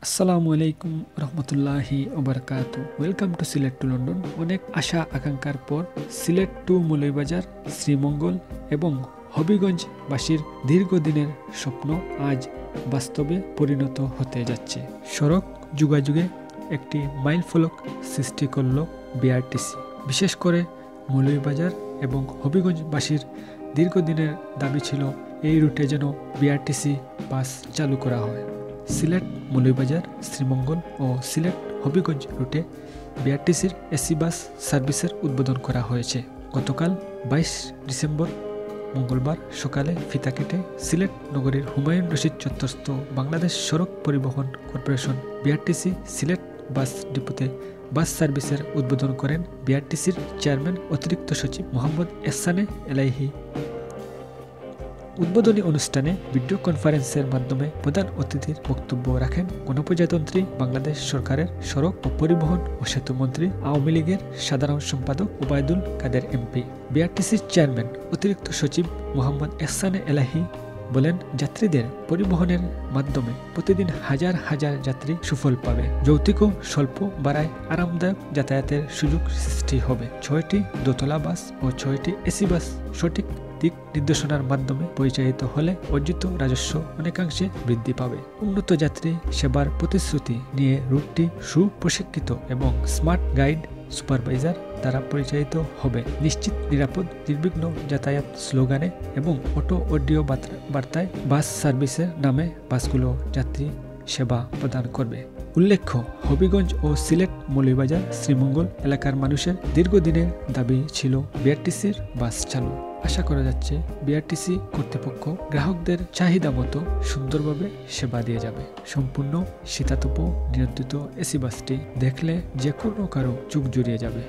আসসালামু আলাইকুম রহমতুল্লাহি ওবারাকাতু। Welcome to Sylhet to London. অনেক আশা আকাঙ্ক্ষার পর সিলেট টু মৌলভীবাজার, শ্রীমঙ্গল এবং হবিগঞ্জবাসীর দীর্ঘদিনের স্বপ্ন আজ বাস্তবে পরিণত হতে যাচ্ছে। সড়ক যোগাযোগে একটি মাইলফলক সৃষ্টি করল বিআরটিসি। বিশেষ করে মৌলভীবাজার এবং হবিগঞ্জবাসীর দীর্ঘদিনের দাবি ছিল এই রুটে যেন বিআরটিসি বাস চালু করা হয়। সিলেট মৌলভীবাজার, শ্রীমঙ্গল ও সিলেট হবিগঞ্জ রুটে বিআরটিসির এসি বাস সার্ভিসের উদ্বোধন করা হয়েছে। গতকাল 22 ডিসেম্বর মঙ্গলবার সকালে ফিতা কেটে সিলেট নগরীর হুমায়ুন রশিদ চত্বরস্থ বাংলাদেশ সড়ক পরিবহন কর্পোরেশন বিআরটিসি সিলেট বাস ডিপোতে বাস সার্ভিসের উদ্বোধন করেন বিআরটিসির চেয়ারম্যান অতিরিক্ত সচিব মোহাম্মদ এহসানে এলাহি। উদ্বোধনী অনুষ্ঠানে ভিডিও কনফারেন্সের মাধ্যমে প্রধান অতিথির বক্তব্য রাখেন গণপ্রজাতন্ত্রী বাংলাদেশ সরকারের সড়ক ও পরিবহন ও সেতু মন্ত্রী, আওয়ামী লীগের সাধারণ সম্পাদক ওবায়দুল কাদের এমপি। বিআরটিসির চেয়ারম্যান অতিরিক্ত সচিব মোহাম্মদ এহসানে এলাহি বলেন, যাত্রীদের পরিবহনের মাধ্যমে প্রতিদিন হাজার হাজার যাত্রী সুফল পাবে। যৌক্তিক ও স্বল্প ভাড়ায় আরামদায়ক যাতায়াতের সুযোগ সৃষ্টি হবে। 6টি দোতলা বাস ও 6টি এসি বাস সঠিক দিক নির্দেশনার মাধ্যমে পরিচালিত হলে অর্জিত রাজস্ব অনেকাংশে বৃদ্ধি পাবে। উন্নত যাত্রী সেবার প্রতিশ্রুতি নিয়ে রুটটি সুপ্রশিক্ষিত এবং স্মার্ট গাইড সুপারভাইজার দ্বারা পরিচালিত হবে। নিশ্চিত, নিরাপদ, নির্বিঘ্ন যাতায়াত স্লোগানে এবং অটো অডিও বার্তায় বাস সার্ভিসের নামে বাসগুলো যাত্রী সেবা প্রদান করবে। উল্লেখ্য, হবিগঞ্জ ও সিলেট মৌলভীবাজার শ্রীমঙ্গল এলাকার মানুষের দীর্ঘদিনের দাবি ছিল বিআরটিসির বাস চালু। আশা করা যাচ্ছে বিআরটিসি কর্তৃপক্ষ গ্রাহকদের চাহিদা মতো সুন্দরভাবে সেবা দিয়ে যাবে। সম্পূর্ণ শীতাতপ নিয়ন্ত্রিত এসি বাসটি দেখলে যে কোনো কারো চোখ জুড়িয়ে যাবে।